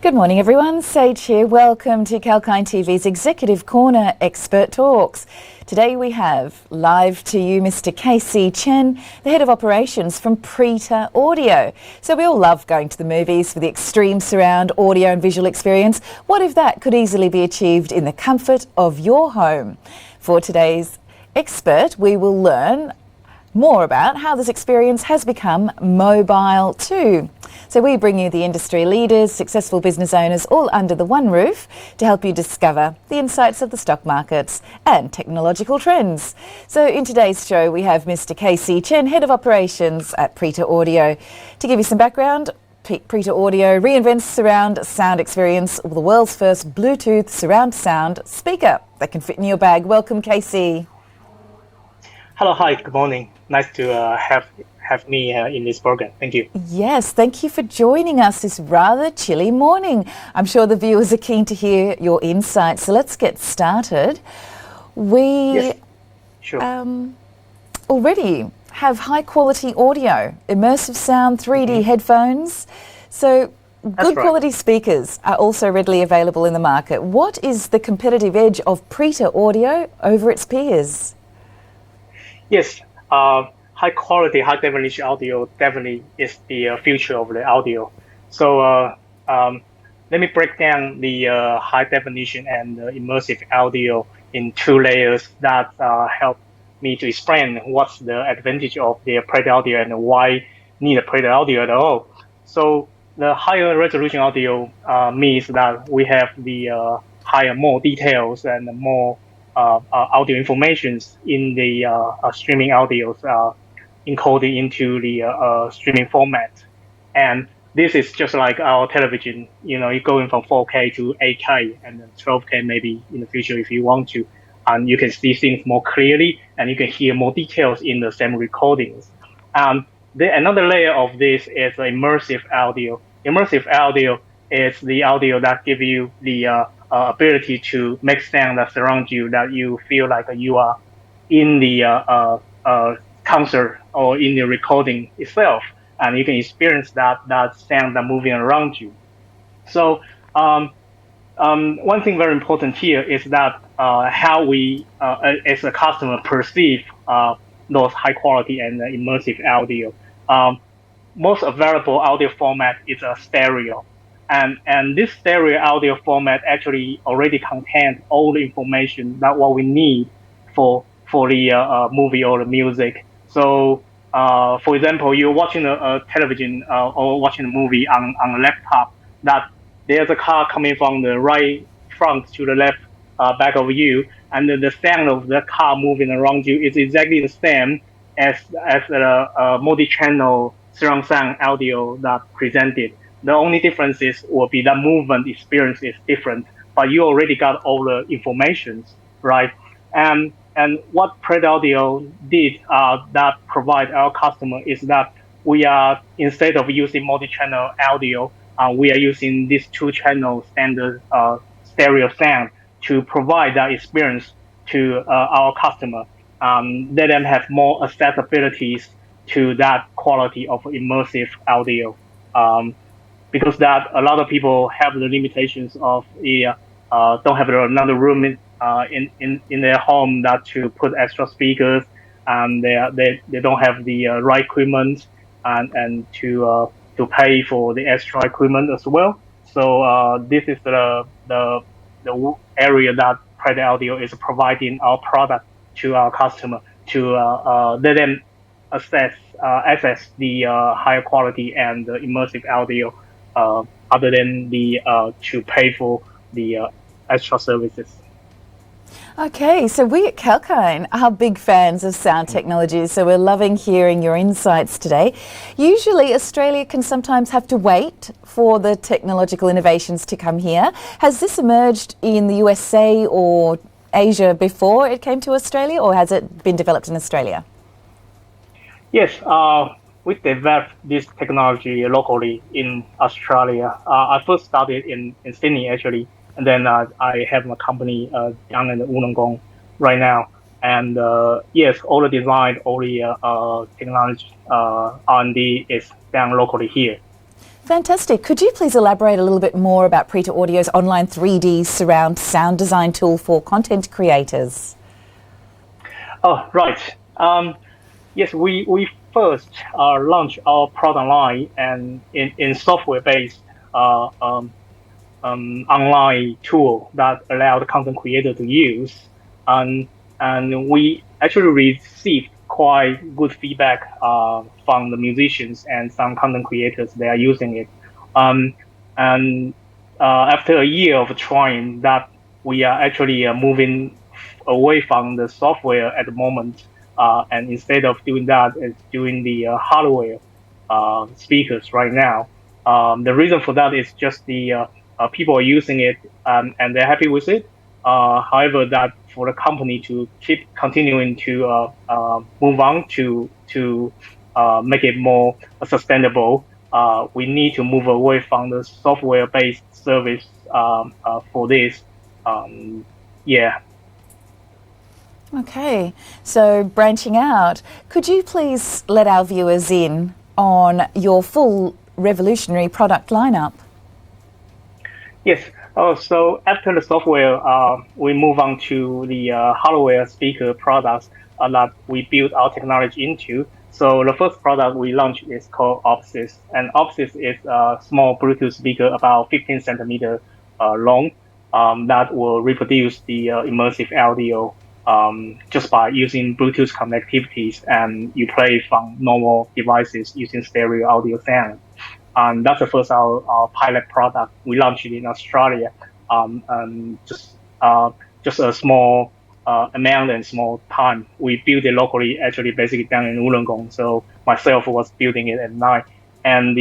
Good morning, everyone. Sage here. Welcome to 𝐊𝐴𝐚 TV's Executive Corner Expert Talks. Today we have live to you Mr. KC Chen, the Head of Operations from Preter Audio. So we all love going to the movies for the extreme surround audio and visual experience. What if that could easily be achieved in the comfort of your home? For today's expert, we will learn more about how this experience has become mobile too. So we bring you the industry leaders, successful business owners, all under the one roof to help you discover the insights of the stock markets and technological trends. So in today's show, we have Mr. KC Chen, Head of Operations at Preter Audio. To give you some background, Preter Audio reinvents surround sound experience with the world's first Bluetooth surround sound speaker that can fit in your bag. Welcome, KC. Hello, hi, good morning. Nice to have me in this program. Thank you. Yes, thank you for joining us this rather chilly morning. I'm sure the viewers are keen to hear your insights. So let's get started. Yes, sure. Already have high quality audio, immersive sound, 3D headphones. So good quality speakers are also readily available in the market. What is the competitive edge of Preter Audio over its peers? Yes, high quality, high definition audio definitely is the future of the audio. So let me break down the high definition and immersive audio in two layers that help me to explain what's the advantage of the Preter Audio and why need a Preter Audio at all. So the higher resolution audio means that we have the more details and more audio informations in the streaming audios encoded into the streaming format. And this is just like our television, you're going from 4K to 8K and then 12K maybe in the future if you want to. And you can see things more clearly and you can hear more details in the same recordings. Another layer of this is immersive audio. Immersive audio is the audio that gives you the ability to make sound that surrounds you, that you feel like you are in the concert or in the recording itself, and you can experience that sound that moving around you. So one thing very important here is that how we as a customer perceive those high quality and immersive audio. Most available audio format is a stereo. And this stereo audio format actually already contains all the information that what we need for the movie or the music. So, for example, you're watching a television or watching a movie on a laptop, that there's a car coming from the right front to the left back of you, and the sound of the car moving around you is exactly the same as the multi-channel surround sound audio that presented. The only difference will be that movement experience is different, but you already got all the information, right? And what Preter Audio did that provide our customer is that we are, instead of using multi-channel audio, we are using this two-channel standard stereo sound to provide that experience to our customer. Let them have more accessibilities to that quality of immersive audio. Because that a lot of people have the limitations of don't have another room in their home that to put extra speakers, and they don't have the right equipment and to pay for the extra equipment as well. So this is the area that Preter Audio is providing our product to our customer to let them access the higher quality and immersive audio. Other than to pay for the extra services. Okay, so we at 𝐊𝐴𝐚 are big fans of sound technologies, so we're loving hearing your insights today. Usually Australia can sometimes have to wait for the technological innovations to come here. Has this emerged in the USA or Asia before it came to Australia, or has it been developed in Australia? Yes, we developed this technology locally in Australia. I first started in Sydney actually, and then I have my company down in Wollongong right now. And yes, all the design, all the technology R&D is done locally here. Fantastic. Could you please elaborate a little bit more about Preter Audio's online 3D surround sound design tool for content creators? Oh, right. Yes, we first launched our product line and in software-based online tool that allowed the content creator to use, and we actually received quite good feedback from the musicians and some content creators. They are using it, and after a year of trying that, we are actually moving away from the software at the moment, and instead of doing that, it's doing the hardware speakers right now. The reason for that is just the people are using it, and they're happy with it. However, that for the company to keep continuing to move on to make it more sustainable, we need to move away from the software-based service for this. Yeah. Okay, so branching out, could you please let our viewers in on your full revolutionary product lineup? Yes. So after the software, we move on to the hardware speaker products that we build our technology into. So the first product we launched is called 𝐲𝐳, and 𝐲𝐳 is a small Bluetooth speaker about 15 centimeter long that will reproduce the immersive audio just by using Bluetooth connectivities, and you play from normal devices using stereo audio sound. And that's the first our pilot product. We launched it in Australia. Just a small amount and small time. We built it locally, actually basically down in Wollongong. So myself was building it at night, and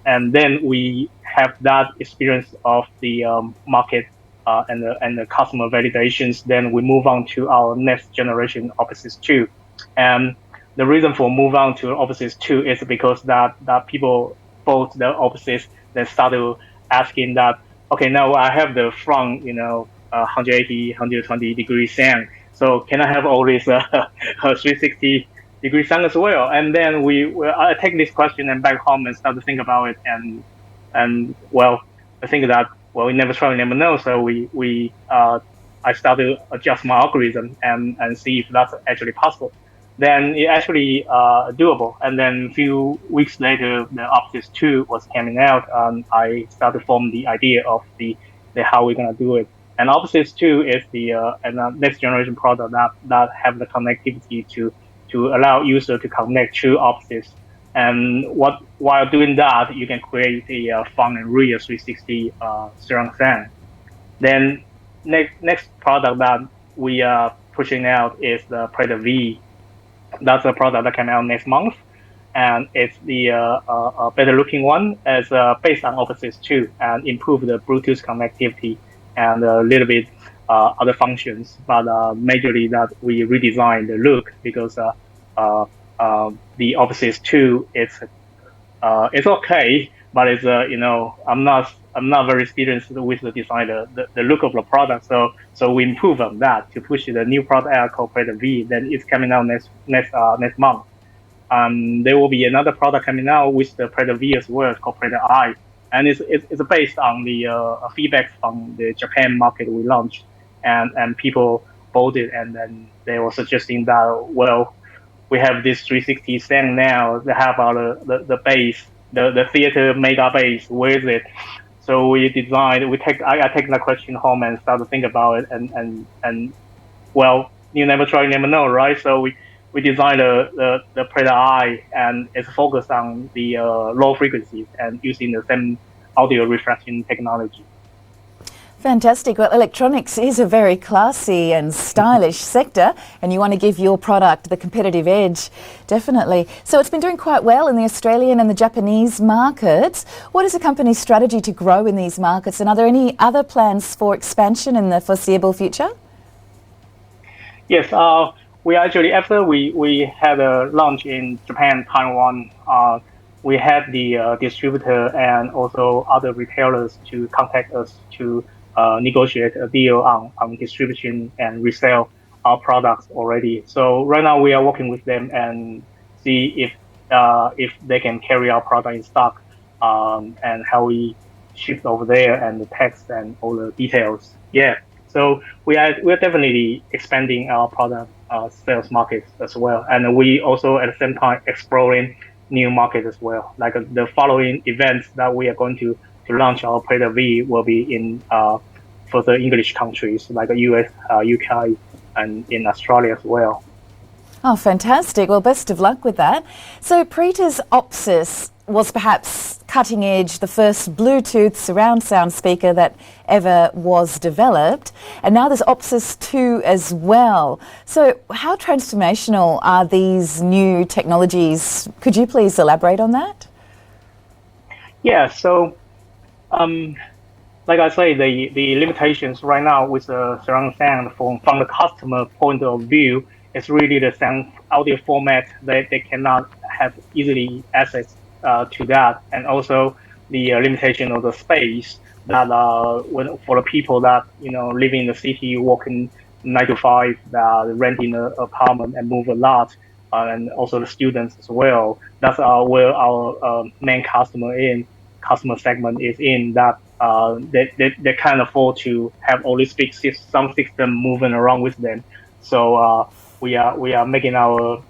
and then we have that experience of the market and the customer validations. Then we move on to our next generation 𝐲𝐻𝐶 2, and the reason for move on to 𝐲𝐻𝐶 2 is because that people bought the 𝐲𝐻𝐶, then started asking that, okay, now I have the front, 180, 120 degree sound. So can I have all this 360 degree sound as well? And then I take this question and back home and start to think about it, and well, I think that we never try, we never know. So I started to adjust my algorithm and see if that's actually possible. Then it actually doable. And then a few weeks later, the 𝐲𝐻𝐶 2 was coming out, and I started to form the idea of the how we're gonna do it. And 𝐲𝐻𝐶 2 is the next generation product that have the connectivity to allow user to connect to 𝐲𝐻𝐶s. And while doing that, you can create a fun and real 360 surround sound. Then next product that we are pushing out is the Preter V. That's a product that came out next month, and it's the better looking one. It's based on 𝐲𝐻𝐶 2 and improve the Bluetooth connectivity and a little bit other functions. But majorly that we redesigned the look, because the 𝐲𝐻𝐶 2 it's okay, but it's I'm not very experienced with the design, the look of the product. So we improve on that to push the new product out called Preter V. Then it's coming out next month. There will be another product coming out with the Preter V as well, called Preter I, and it's based on the feedback from the Japan market we launched, and people bought it, and then they were suggesting that, well, we have this 360 sound now. How about the bass, the theater mega bass? Where is it? So we designed. I take that question home and start to think about it, and well, you never try, you never know, right? So we designed the Preter I, and it's focused on the low frequencies and using the same audio reflection technology. Fantastic. Well, electronics is a very classy and stylish sector, and you want to give your product the competitive edge, definitely. So it's been doing quite well in the Australian and the Japanese markets. What is the company's strategy to grow in these markets, and are there any other plans for expansion in the foreseeable future? Yes, we actually, after we had a launch in Japan, Taiwan, we had the distributor and also other retailers to contact us to negotiate a deal on distribution and resell our products already. So right now we are working with them and see if they can carry our product in stock. and how we ship over there and the text and all the details. Yeah. So we're definitely expanding our product sales markets as well, and we also at the same time exploring new markets as well. Like the following events that we are going to launch our Preter V will be in further English countries like the US, UK, and in Australia as well. Oh, fantastic. Well, best of luck with that. So Preter's OPSIS was perhaps cutting edge, the first Bluetooth surround sound speaker that ever was developed. And now there's OPSIS 2 as well. So how transformational are these new technologies? Could you please elaborate on that? Yeah, so like I say, the limitations right now with the surround sound from the customer point of view, it's really the sound audio format that they cannot have easily access to that, and also the limitation of the space that for the people that live in the city, working 9 to 5, that renting an apartment and move a lot, and also the students as well. That's where our main customer segment is in, that they can't afford to have all these big sound system moving around with them. So we are making our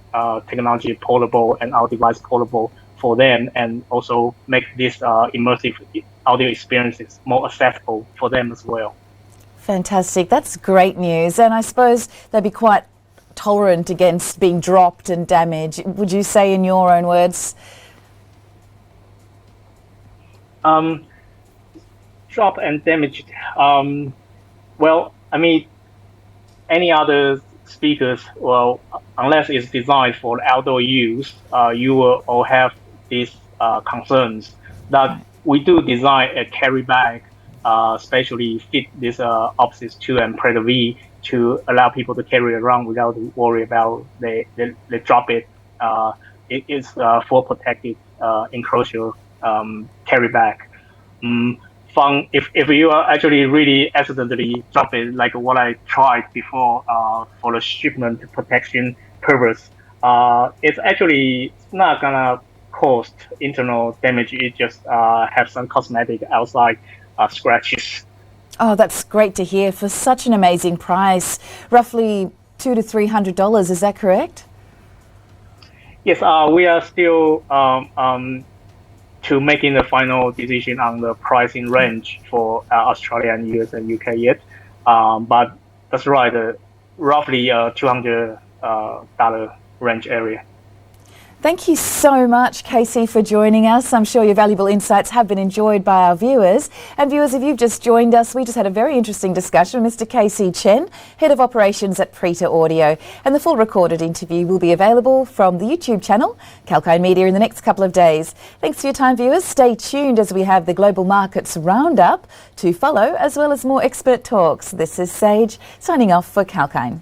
technology portable and our device portable for them, and also make this immersive audio experiences more accessible for them as well. Fantastic. That's great news. And I suppose they'd be quite tolerant against being dropped and damaged. Would you say, in your own words? Drop and damaged. Well, I mean, any other speakers, well, unless it's designed for outdoor use, you will all have these concerns. That we do design a carry bag, especially fit this OPSIS 2 and Preter V to allow people to carry around without worry about they drop it. It is full protected enclosure carry bag. If you are actually really accidentally drop it, like what I tried before for the shipment protection purpose, it's actually not gonna cause internal damage. It just have some cosmetic outside scratches. Oh, that's great to hear for such an amazing price, roughly $200 to $300. Is that correct? Yes, we are still to making the final decision on the pricing range for Australia and US and UK yet. But that's right, roughly $200 range area. Thank you so much, Casey, for joining us. I'm sure your valuable insights have been enjoyed by our viewers. And viewers, if you've just joined us, we just had a very interesting discussion with Mr. K.C. Chen, Head of Operations at Preter Audio. And the full recorded interview will be available from the YouTube channel, 𝐾𝐿𝐼𝐴 Media, in the next couple of days. Thanks for your time, viewers. Stay tuned as we have the Global Markets Roundup to follow, as well as more expert talks. This is Sage, signing off for 𝐾𝐿𝐼𝐴.